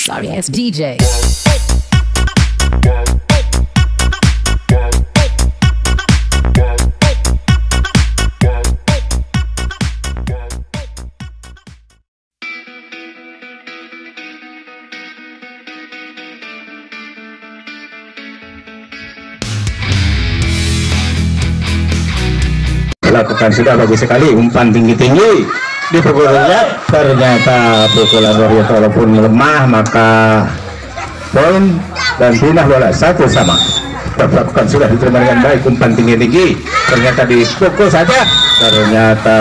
Sorry ass DJ. Lakukan sudah bagus sekali, umpan tinggi-tinggi di pukulannya, ternyata pukulan Warrior walaupun lemah maka poin dan pindah bola 1-1. Lakukan sudah diterima dengan baik, umpan tinggi-tinggi ternyata dipukul saja, ternyata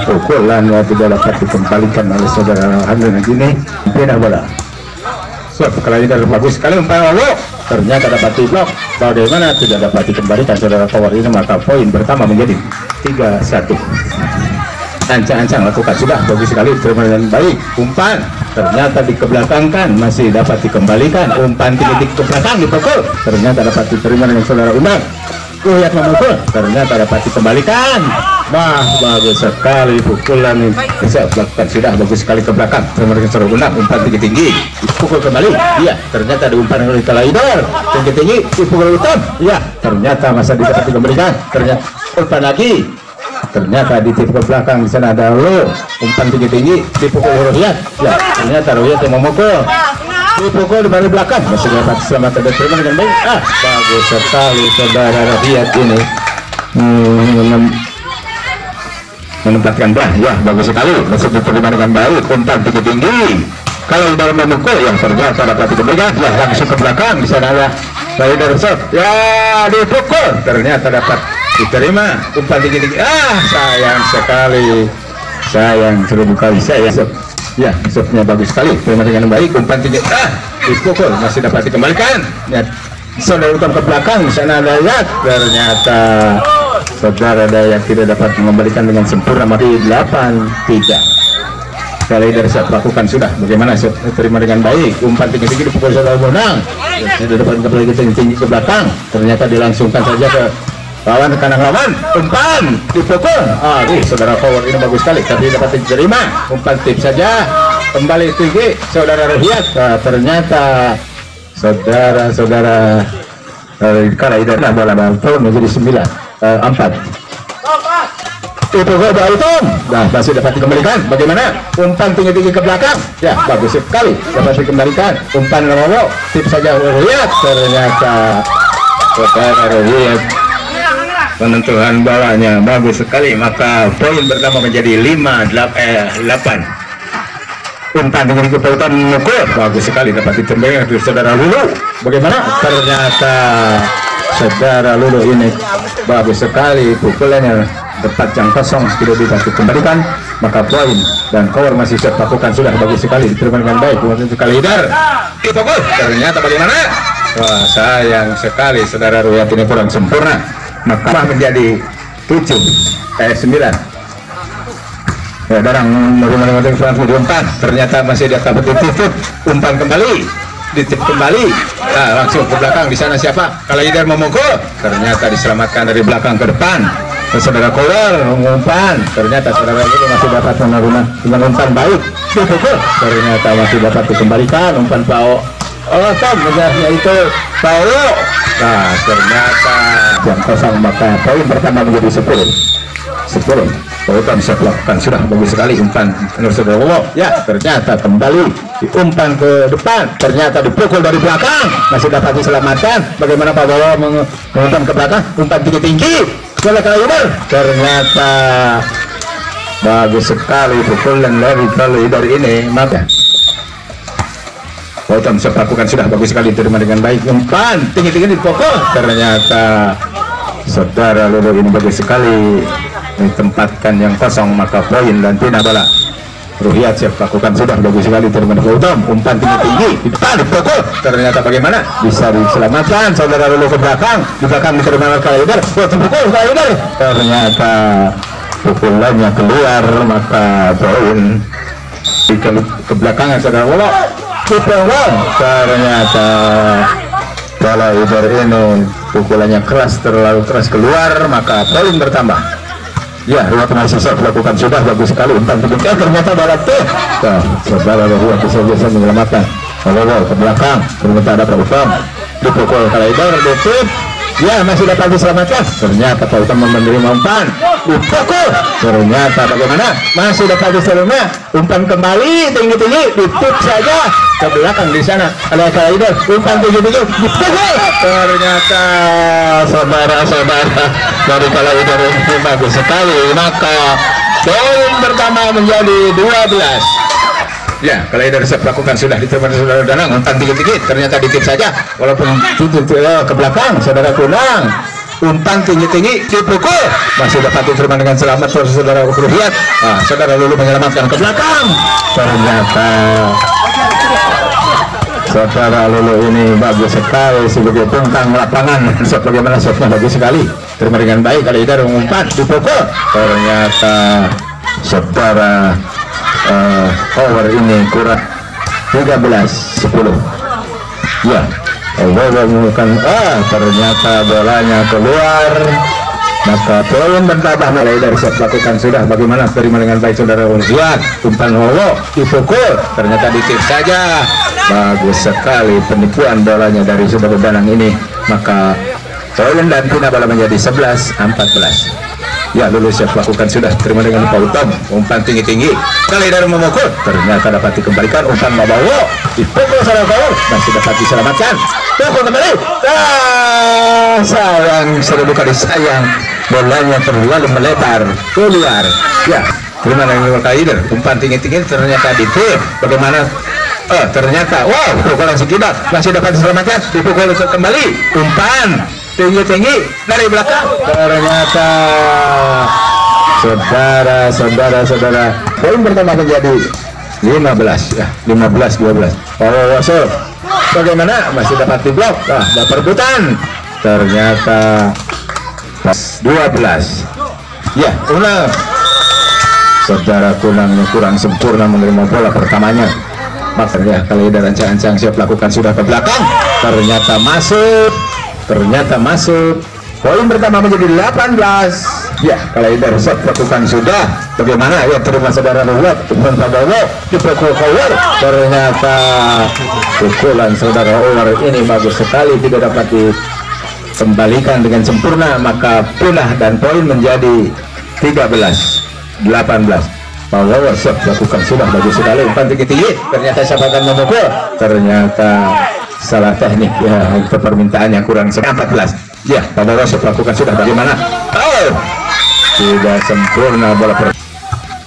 pukulan tidak dapat dikembalikan oleh saudara Hamdan ini, pindah bola. Kali ini bagus sekali umpan lalu, ternyata dapat diblok, bagaimana tidak dapat dikembalikan saudara Power ini, maka poin pertama menjadi 3-1. Ancang-ancang lakukan sudah bagus sekali, terima dengan baik, umpan ternyata dikebelakangkan, masih dapat dikembalikan, umpan tinggi ke belakang dipukul, ternyata dapat diterima dengan saudara Undang. Lihat memukul, ternyata dapat dikembalikan. Wah, bagus sekali pukulan ini. Bisa lakukan sudah bagus sekali ke belakang, terima dengan saudara Undang, umpan tinggi-tinggi dipukul kembali. Iya, ternyata diumpan oleh Kalaider, tinggi-tinggi dipukul Utam. Iya, ternyata masa dapat dikembalikan, ternyata umpan lagi, ternyata di tipe belakang di sana ada lo, umpan tinggi-tinggi dipukul Ruhyat. Ya, ternyata Ruhyat yang memukul, dipukul di bagian belakang, masih dapat selamat dan terima dengan baik. Bagus sekali saudara Ruhyat ini menempatkan bola. Ya, bagus sekali, masih diterima dengan baik, umpan tinggi-tinggi. Kalau dalam memukul yang ternyata dapat dikembalikan, ya langsung ke belakang, di sana ada Rider Shot, ya dipukul, ternyata dapat diterima, umpan tinggi-tinggi. Sayang sekali, sayang seribu kali sayang. Ya, shotnya bagus sekali, terima dengan baik, umpan tinggi, dipukul, masih dapat dikembalikan. Ya, saudara Utam ke belakang, di sana ada Dayak, ternyata saudara Dayak tidak dapat mengembalikan dengan sempurna, mati 8-3. Kali dari saat lakukan sudah bagaimana terima dengan baik, umpan tinggi-tinggi dipukul saudara Bonang, sudah dapat kembali tinggi ke belakang, ternyata dilangsungkan saja ke lawan, kanan lawan, umpan dipukul. Saudara Power ini bagus sekali, tapi dapat diterima, umpan tip saja kembali tinggi saudara Ruhyat. Ternyata saudara Kalaider bola bantol menjadi 9-4. Itu gol Utam, nah masih dapat dikembalikan, bagaimana umpan tinggi-tinggi ke belakang, ya bagus sekali dapat dikembalikan, umpan Rowo tip saja Ruhyat, ternyata saudara Ruhyat penentuan bolanya bagus sekali, maka poin pertama menjadi 5-8. Umpan tinggi-tinggi ke Utam menukul, bagus sekali dapat diterima dari saudara Lulu, bagaimana ternyata saudara Lulu ini bagus sekali pukulannya, tepat yang kosong tidak dapat dikembalikan, maka poin dan Power masih siap lakukan sudah bagus sekali, diterima dengan baik, kemudian Kalaider dipukul, ternyata bagaimana, wah sayang sekali saudara Ruhyat ini kurang sempurna, maka menjadi 9. Ya, darang umpan, ternyata masih dapat dititip, umpan kembali ditip kembali, langsung ke belakang, di sana siapa, Kalaider memukul, ternyata diselamatkan dari belakang ke depan. Saudara Power mengumpan, ternyata saudara itu masih dapat menerima dengan umpan baik, dipukul, ternyata masih dapat dikembalikan, umpan Pao Tom menjarnya itu Paulo. Nah, ternyata yang kosong, maka poin pertama menjadi 10. Tom bisa melakukan sudah bagus sekali, umpan menurut saudara Wowo. Ya, ternyata kembali diumpan ke depan, ternyata dipukul dari belakang, masih dapat diselamatkan. Bagaimana Pak Wowo mengumpan ke belakang, umpan tinggi-tinggi oleh Kalaider, ternyata bagus sekali pukulan dari Kalaider ini, maka Utam lakukan sudah bagus sekali, terima dengan baik, umpan tinggi-tinggi dipukul, ternyata saudara Lulu ini bagus sekali ditempatkan yang kosong, maka poin dan pindah bola. Ruhyat siap lakukan sudah bagus sekali, terima dengan Utam, umpan tinggi-tinggi di depan dipukul, ternyata bagaimana bisa diselamatkan saudara Lulu ke belakang, di belakang diterima oleh Kalaider, dipukul Kalaider, ternyata pukulannya keluar, maka poin di ke belakangan saudara Lulu dipukul, ternyata Kalaider ini pukulannya keras, terlalu keras keluar, maka poin bertambah. Ya, Ruhyat masih siap lakukan sudah bagus sekali, umpan ternyata bola tuh. Saudara Ruhyat bisa menyelamatkan. Lalu ke belakang, ternyata ada Pak Utom, dipukul Kalaidor, ditip, ya masih dapat diselamatkan. Ternyata Pak Utom menerima umpan, dipukul. Ternyata bagaimana? Masih dapat diselamatkan. Umpan kembali tinggi-tinggi, ditip saja ke belakang di sana. Ada Kalaidor, umpan tinggi-tinggi, dipukul. Ternyata saudara-saudara dari Kalaidor ini bagus sekali. Maka poin pertama menjadi 12. Ya, Kalaidor melakukan sudah diterima saudara Danang, umpan tinggi-tinggi, ternyata dikit saja, walaupun ke belakang, saudara Kunang, umpan tinggi-tinggi, dipukul, masih dapat diterima dengan selamat, saudara Ruhiat. Saudara Lulu menyelamatkan ke belakang, ternyata saudara Lulu ini bagus sekali sebagai bentang lapangan. Bagaimana shotnya bagus sekali, terima dengan baik. Kalaidor umpan, dipukul, ternyata saudara over ini kurang 13-10. Ya, ternyata bolanya keluar, maka poin bertambah. Kalaidor lakukan sudah, bagaimana terima dengan baik saudara Unsiat, umpan Wowo dipukul, ternyata dikit saja, bagus sekali penipuan bolanya dari saudara Danang ini. Maka poin dan Pina bola menjadi 11-14. Ya, Lulu siap lakukan sudah, terima dengan Pak Utom, umpan tinggi-tinggi, Kalaidor memukul, ternyata dapat dikembalikan, umpan Mabawo dipukul saudara Kawar, masih dapat diselamatkan, pukul kembali, sayang, seribu kali sayang, bolanya terlalu melebar keluar. Ya, terima dengan Kalaidor, umpan tinggi-tinggi, ternyata ditip, bagaimana? Ternyata, wow, pukulan sekitar, masih dapat diselamatkan, dipukul kembali, umpan tinggi-tinggi dari belakang, ternyata saudara poin pertama menjadi 15 ya, 15-12. Waso bagaimana, masih dapat diblok, ada perebutan, ternyata 12. Ya, ulang saudara Kunang kurang sempurna menerima bola pertamanya. Makanya Kalaidor ancang-ancang siap lakukan sudah ke belakang, ternyata masuk, poin pertama menjadi 18. Ya, Kalaidor lakukan sudah, bagaimana ya, terima saudara Ruhiat, umpan Prabowo dipukul keluar, ternyata pukulan saudara Over ini bagus sekali, tidak dapat dikembalikan dengan sempurna, maka punah dan poin menjadi 13-18. Prabowo lakukan sudah, bagus sekali, umpan tinggi-tinggi, ternyata siapa akan memukul, ternyata salah teknik ya, untuk permintaan yang kurang 14. Ya, Prabowo lakukan sudah, bagaimana? Tidak sempurna bola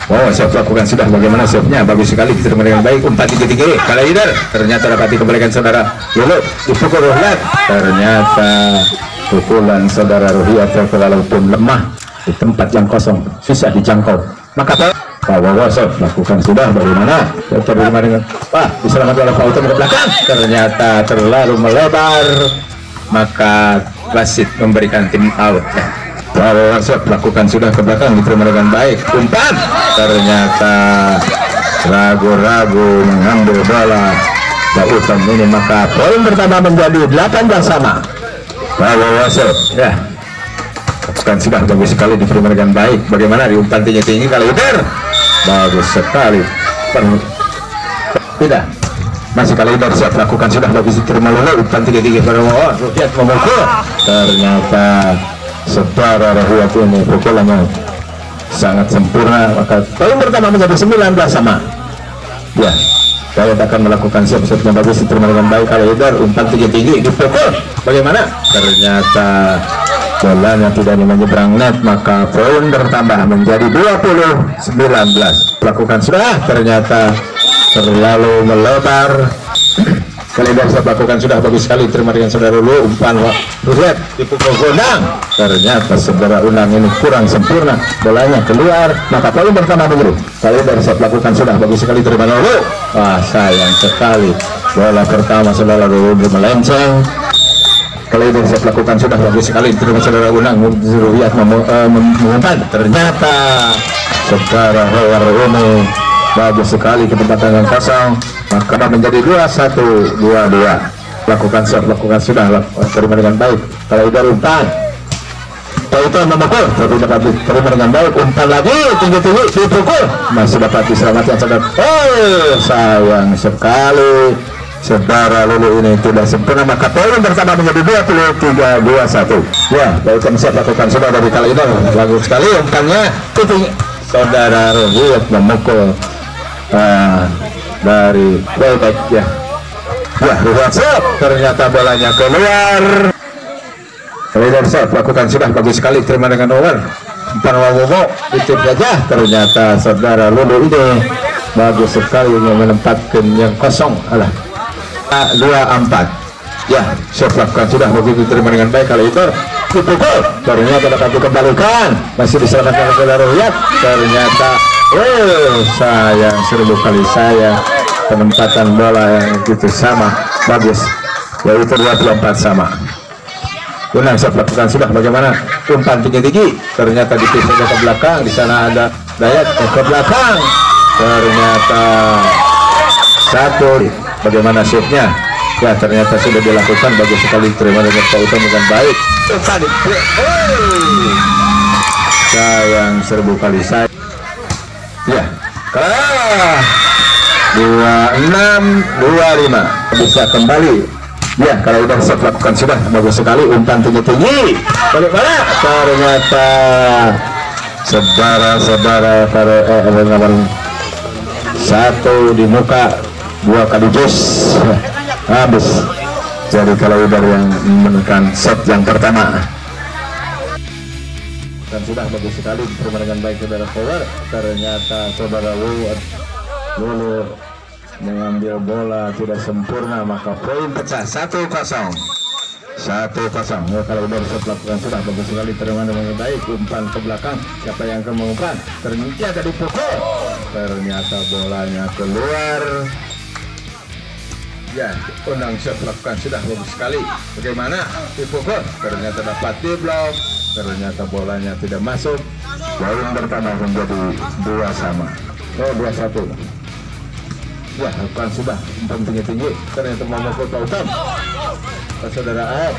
lakukan sudah, bagaimana shotnya bagus sekali, diterima dengan baik, umpan tinggi-tinggi, Kalaidor, ternyata dapat dikembalikan saudara Lulu, dipukul Ruhiat, ternyata pukulan saudara Ruhiat walaupun lemah di tempat yang kosong, susah dijangkau, maka Prabowo lakukan sudah, bagaimana terima dengan diselamatkan oleh Pak Utom ke belakang, ternyata terlalu melebar, maka wasit memberikan tim out. Prabowo lakukan sudah ke belakang, diterima dengan baik, umpan, ternyata ragu-ragu mengambil bola Pak Utom ini, maka poin pertama menjadi 18 sama. Prabowo ya lakukan sudah, bagus sekali, diterima dengan baik, bagaimana di umpan tinggi-tinggi Kalaidor, bagus sekali, tidak masih Kalaidor siap lakukan sudah, bagus diterima Lulu, umpan tinggi-tinggi Prabowo, Ruhiat memukul, ternyata saudara Ruhiat ini pukulannya sangat sempurna, maka poin pertama menjadi 19 sama. Ya, Kalaidor akan melakukan siap-siapnya, bagus diterima dengan baik Kalaidor, umpan tinggi-tinggi dipukul, bagaimana? Ternyata bolanya tidak menyeberang net, maka poin bertambah menjadi 20-19. Lakukan sudah, ternyata terlalu melebar. Kalaidor lakukan sudah, bagus sekali, terima dengan saudara Lulu, umpan Ruhiat dipukul Gondang, ternyata saudara Unang ini kurang sempurna, bolanya keluar, maka poin pertama menjadi Kalaidor lakukan sudah, bagus sekali, terima Lulu, sayang sekali, bola pertama saudara Lulu melenceng. Kalaidor lakukan sudah, bagus sekali, terima saudara Unang, Ruhiat mengumpan, ternyata saudara Rower ini bagus sekali ke tempat yang kosong, maka menjadi 21-22. Lakukan sudah, terima dengan baik Kalaidor, umpan Pak Utom memukul, tapi dapat diterima dengan baik, umpan lagi tinggi-tinggi dipukul, masih dapat diselamatkan saudara. Sayang sekali, saudara Lulu ini tidak sempurna, maka poin pertama menjadi 23-21. Ya, Pautam siap lakukan sudah dari kali ini, bagus sekali umpannya tinggi. Saudara Ruhiat memukul dari baik ya. Ya, Ruhiat siap, ternyata bolanya keluar. Leader siap lakukan sudah bagus sekali, terima dengan over. Umpan Wawowo itu saja, ternyata saudara Lulu ini bagus sekali yang menempatkan yang kosong. Alah, 2-4. Ya, siap lakukan sudah begitu, terima dengan baik kali itu. Dipukul, ternyata dapat dikembalikan, masih diselamatkan oleh saudara Ruhiat. Ternyata sayang, seribu kali sayang, penempatan bola yang begitu sama bagus, yaitu 24 sama. Unang siap lakukan sudah, bagaimana umpan tinggi-tinggi, ternyata dipisah ke belakang, di sana ada Dayat ke belakang, ternyata satu. Bagaimana shootnya? Ya, ternyata sudah dilakukan, bagus sekali, terima dengan Pautam dengan baik. Sayang, seribu kali sayang. Ya, 26-25 bisa kembali. Ya, kalau udah siap lakukan sudah, bagus sekali, umpan tinggi-tinggi, balik-balik, ternyata saudara-saudara satu di muka, 2 kali jus habis. Jadi kalau udah yang menekan set yang pertama dan sudah bagus sekali, terima dengan baik saudara power. Ternyata saudara Lulu mengambil bola tidak sempurna, maka poin pecah 1-0. 1-0. Ya, kalau udah bisa lakukan sudah bagus sekali, terima dengan baik, umpan ke belakang, siapa yang akan mengumpan, ternyata dipukul, ternyata bolanya keluar. Ya, Unang siap lakukan sudah bagus sekali, bagaimana dipukul, ternyata dapat diblok, ternyata bolanya tidak masuk. Poin pertama menjadi 2-1. Ya, lakukan sudah umpan tinggi-tinggi, ternyata memukul Pautam. Saudara Aep,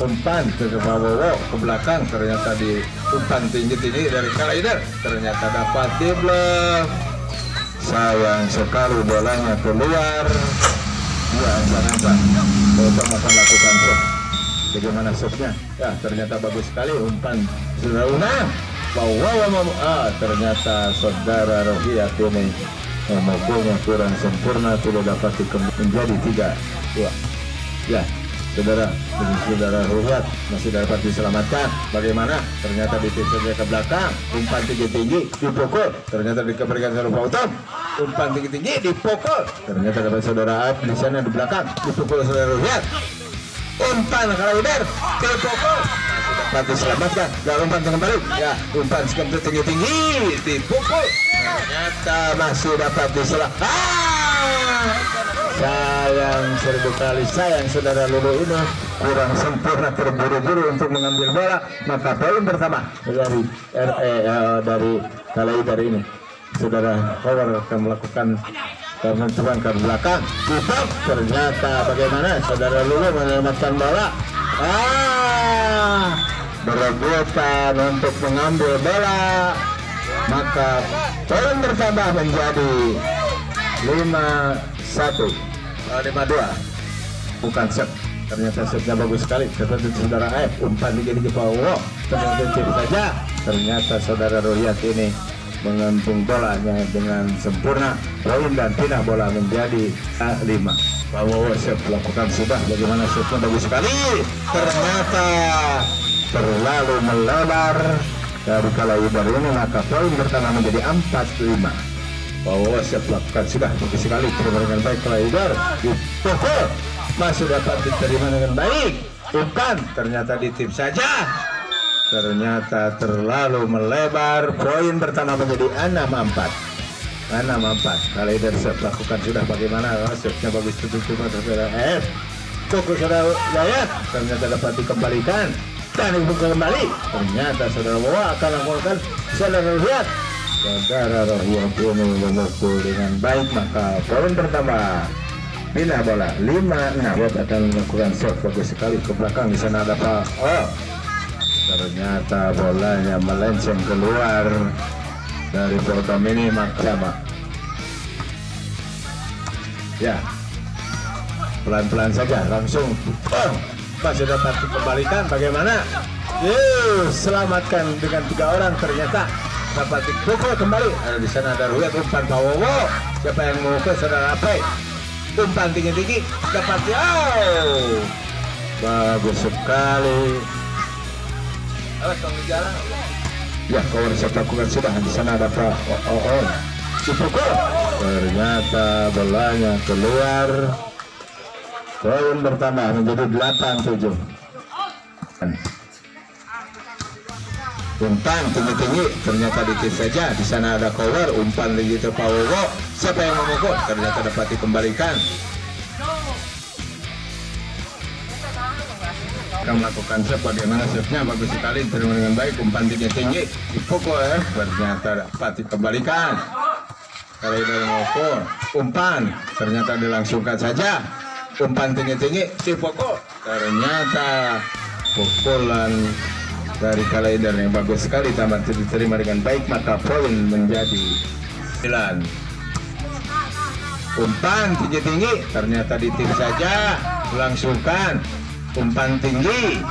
umpan ke Wawowo ke belakang, ternyata di umpan tinggi-tinggi dari Kalaider, ternyata dapat diblok. Sayang sekali, bolanya keluar. Ya, umpan Pautam akan lakukan shot. Bagaimana shotnya? Ya, ternyata bagus sekali, umpan saudara Unang. Ternyata saudara Ruhiat ini memukulnya kurang sempurna, tidak dapat menjadi 3-2. Ya, saudara Ruhiat masih dapat diselamatkan. Bagaimana? Ternyata dipisah ke belakang, umpan tinggi-tinggi dipukul, ternyata dikembalikan oleh Pautam. Umpan tinggi-tinggi dipukul, ternyata dapat saudara Aep di sana di belakang, dipukul saudara Ruhiat. Umpan Kalaider dipukul, dapat diselamatkan. Dan umpan kembali. Ya, umpan tinggi-tinggi dipukul, ternyata masih dapat diselamatkan. Sayang, seribu kali sayang, saudara Lulu ini kurang sempurna, terburu-buru untuk mengambil bola, maka poin pertama dari Kalaider ini. Saudara Power akan melakukan penentuan ke belakang, tutup, ternyata bagaimana saudara Lulu menyelamatkan bola. Berebutan untuk mengambil bola, maka poin bertambah menjadi 5-1. 5-2. Bukan set, ternyata setnya bagus sekali, seperti saudara Aep, umpan tinggi-tinggi Wawowo, ternyata chip saja, ternyata saudara Ruhiat ini mengantung bolanya dengan sempurna, poin dan pindah bola menjadi 5. Wawowo siap lakukan sudah, bagaimana setnya bagus sekali, ternyata terlalu melebar dari Kalaider ini, maka poin pertama menjadi 4-5. Wawowo siap lakukan sudah bagus sekali, terima dengan baik Kalaider dipukul, masih dapat diterima dengan baik, umpan ternyata ditip saja, ternyata terlalu melebar. Poin pertama menjadi 6-4. Kalaider siap lakukan sudah, bagaimana shotnya bagus, tutup saudara F, pukul saudara Dayat, ternyata dapat dikembalikan dan dipukul kembali, ternyata saudara Wawowo akan lakukan saudara Ruhiat. Saudara Ruhiat ini memukul dengan baik, maka poin pertama pindah bola 5-6. Dia akan melakukan shot bagus sekali ke belakang, di sana ada Pak. Ternyata bolanya melenceng keluar dari Pautam ini, maka sama. Ya, pelan-pelan saja langsung masih dapat dikembalikan. Bagaimana? Selamatkan dengan 3 orang, ternyata dapat dipukul kembali. Di sana ada Ruyat, umpan Pawowo. Siapa yang mau ke saudara Apai? Umpan tinggi-tinggi dapat bagus sekali. Ya, kawan siap lakukan sudah. Di sana ada Pak dipukul. Ternyata bolanya keluar. Poin bertambah menjadi 8-7. Umpan tinggi-tinggi, ternyata dikit saja. Di sana ada cover, umpan begitu Pawowo. Siapa yang memukul? Ternyata dapat dikembalikan. Akan melakukan set, bagaimana setnya? Bagus sekali, terima dengan baik. Umpan tinggi-tinggi dipukul, ternyata dapat dikembalikan. Kali dari mengukur umpan, ternyata dilangsungkan saja. Umpan tinggi-tinggi dipukul, ternyata pukulan dari Kalaider yang bagus sekali, tamat diterima dengan baik, maka poin menjadi 9. Umpan tinggi-tinggi, ternyata ditip saja, langsungkan. Umpan tinggi,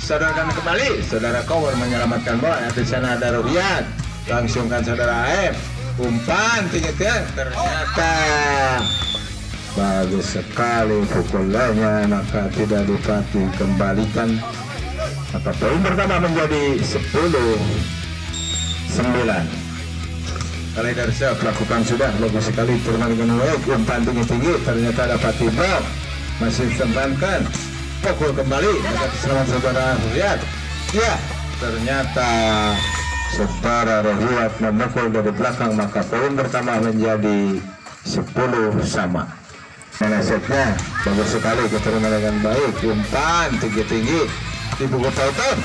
saudara kembali, saudara cover menyelamatkan bola. Di sana ada Ruhyat, langsungkan saudara AF. Umpan tinggi-tinggi, ternyata bagus sekali pukulannya, maka tidak dapat dikembalikan. Maka poin pertama menjadi 10-9. Kali dari saya lakukan sudah bagus sekali, terima dengan baik. Umpan tinggi-tinggi, ternyata dapat tiba, masih disembankan, pukul kembali. Maka selamat saudara Ruhyat. Ya, ternyata saudara Ruhyat memukul dari belakang, maka poin pertama menjadi 10 sama. Mana setnya bagus sekali, keterima dengan baik. Umpan tinggi-tinggi dipukul Pauton,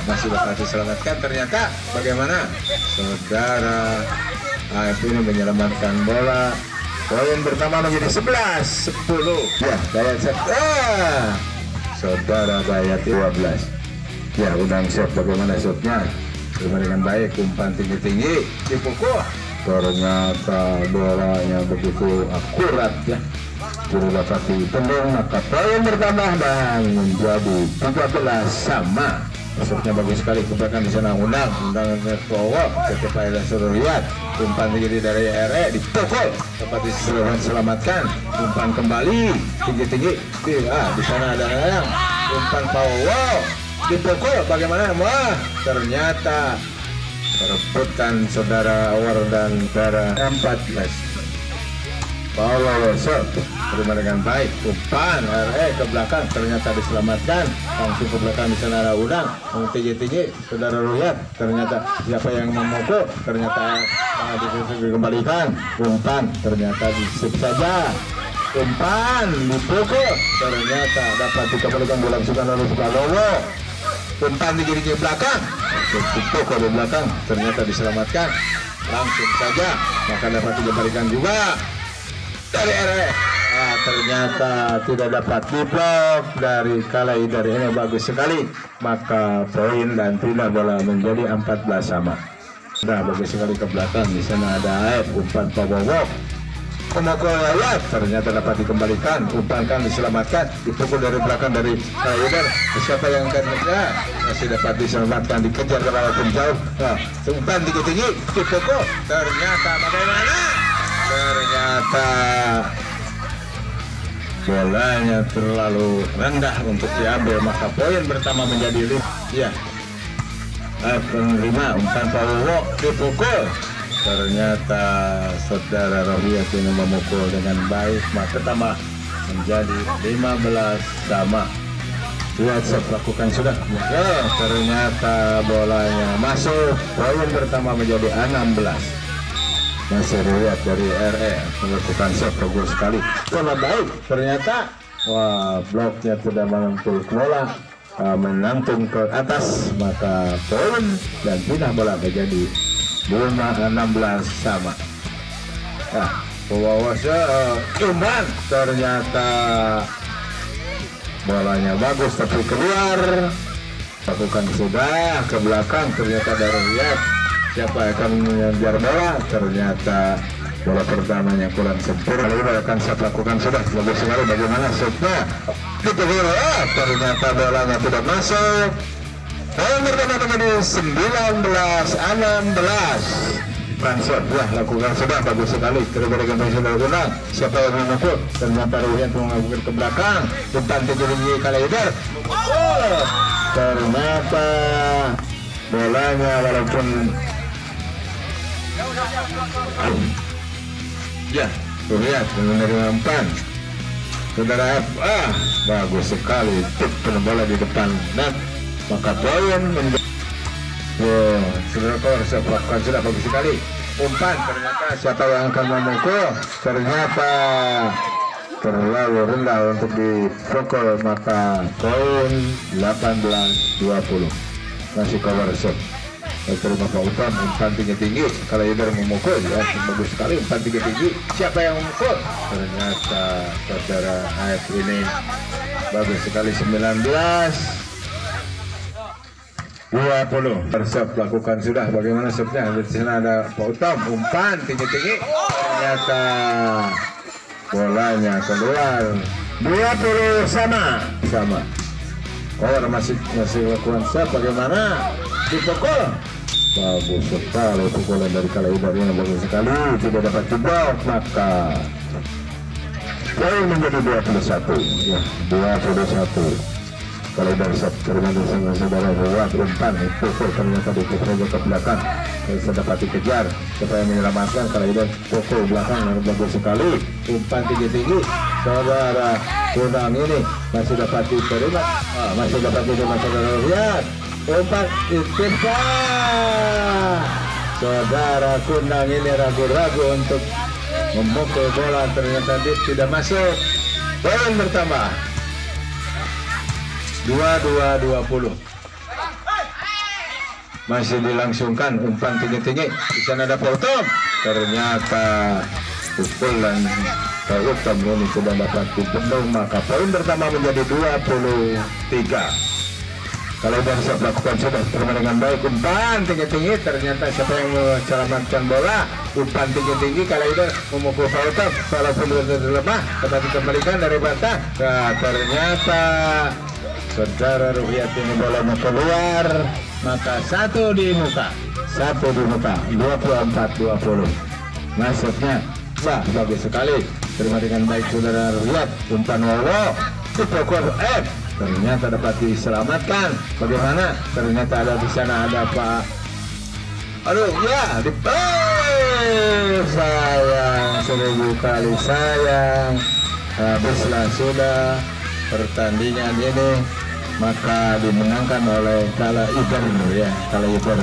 masih dapat diselamatkan. Ternyata bagaimana? Saudara AF ini menyelamatkan bola. Poin pertama menjadi 11-10. Ya, Dayat set. Saudara Dayat 12. Ya, Udang set, bagaimana shotnya? Terima dengan baik. Umpan tinggi-tinggi dipukul, ternyata bolanya begitu akurat ya, tidak dapat ditendang. Maka poin bertambah dan menjadi 13 sama. Masuknya bagus sekali, kebaikan di sana Undang Powo, ketika ada Ruhyat. Umpan tinggi dari RE dipukul, dapat diselamatkan. Umpan kembali tinggi-tinggi, di sana ada yang umpan Powo dipukul. Bagaimana? Wah, ternyata perebutan saudara Awar dan saudara 14. Powo shot, terima dengan baik. Umpan RE ke belakang, ternyata diselamatkan. Langsung ke belakang di sana ada Udang, tinggi-tinggi saudara Ruhyat. Ternyata siapa yang memukul? Ternyata dikembalikan. Umpan ternyata disip saja. Umpan dipukul, ternyata dapat dikembalikan, dilangsungkan oleh Pawowo. Umpan tinggi-tinggi belakang, dipukul di belakang, ternyata diselamatkan. Langsung saja, maka dapat dikembalikan juga dari RE. Ternyata tidak dapat diblok dari Kalaider. Ini bagus sekali, maka poin dan pindah bola menjadi 14 sama. Nah, bagus sekali ke belakang. Di sana ada AF, umpan Pawowo, pemukul Yayat, ternyata dapat dikembalikan. Umpan kan diselamatkan, dipukul dari belakang dari Kalaider. Siapa yang akan mengejar? Masih dapat diselamatkan, dikejar ke walaupun jauh. Umpan tinggi-tinggi dipukul, ternyata bagaimana? Ternyata bolanya terlalu rendah untuk diambil, maka poin pertama menjadi 5. Ya, 5. Umpan Pawowo dipukul, ternyata saudara Ruhyat ini memukul dengan baik, maka tambah menjadi 15 sama. Lihat set lakukan sudah. Oke, ternyata bolanya masuk. Poin pertama menjadi 16. Masih Ruhyat dari RE melakukan set bagus sekali, bola baik. Ternyata bloknya tidak menyentuh bola, menantung ke atas, maka poin dan pindah bola menjadi 16 sama. Pawowo umpan, ternyata bolanya bagus tapi keluar. Lakukan sudah ke belakang, ternyata dari Ruhyat. Siapa akan mengejar bola? Ternyata bola pertamanya kurang sempurna. Kali ini akan saya lakukan sudah bagus sekali. Bagaimana shotnya kita bola, ternyata bolanya tidak masuk. Poin pertama menjadi 19-16. Transfer ya lakukan sudah bagus sekali. Terberikan sudah guna. Siapa yang memukul? Ternyata Ruhian mengakukan ke belakang. Umpan tinggi kali ini. Ternyata bolanya walaupun ya lihat menerima umpan saudara F. Bagus sekali tip bola di depan net, maka poin menjadi saudara Korsa lakukan sudah bagus sekali umpan. Ternyata siapa yang akan memukul? Ternyata terlalu rendah untuk dipukul, maka poin 18-20 masih cover shot. Terima Pak Utam, umpan tinggi-tinggi. Kalau Iber memukul ya bagus sekali umpan tinggi-tinggi. Siapa yang memukul? Ternyata saudara AF ini bagus sekali. 19-20. Persep lakukan sudah. Bagaimana shotnya? Di sana ada Pak Utam, umpan tinggi-tinggi. Ternyata bolanya keluar. 20 sama. Oh masih lakukan shot. Bagaimana? Dipukul. Bagus sekali pukulan dari Kalaibar yang bagus sekali, tidak dapat jebak, maka poin menjadi 21 ya 21. Kalaibar tergantung dengan saudara Ruat umpan pukul ternyata dipukul ke belakang, bisa dapat dikejar supaya menyelamatkan. Kalaibar pukul belakang yang bagus sekali, umpan tinggi-tinggi. Saudara Kunang ini masih dapat diterima, masih dapat diterima saudara Ruat. Umpan istiqsa. Saudara Kunang ini ragu-ragu untuk memukul bola, ternyata dia tidak masuk. Poin bertambah 22-20. Masih dilangsungkan umpan tinggi-tinggi. Di sana ada Portom. Ternyata pukulan Portom ini sudah dapat dibendung, maka poin pertama menjadi 23. Kalau bisa melakukan sudah terima dengan baik umpan tinggi-tinggi. Ternyata siapa yang menyelamatkan bola? Umpan tinggi-tinggi. Kalau itu memukul Portom, walaupun lemah dapat dikembalikan dari bantah. Nah, ternyata saudara Ruhiat ini bola mau keluar, maka satu di muka 24-20. Masuknya bagus sekali. Terima dengan baik saudara Ruhiat. Umpan Wawo dipukul ternyata dapat diselamatkan. Bagaimana? Ternyata ada di sana ada Pak. Aduh ya, sayang, 1000 kali sayang. Habislah sudah pertandingan ini, maka dimenangkan oleh Kalaibar ya, Kalaibar.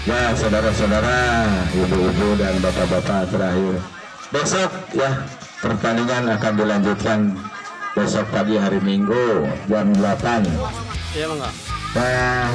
Ya saudara-saudara, ibu-ibu dan bapak-bapak, terakhir besok ya pertandingan akan dilanjutkan besok pagi hari Minggu jam 8. Iya, Bang. Nah,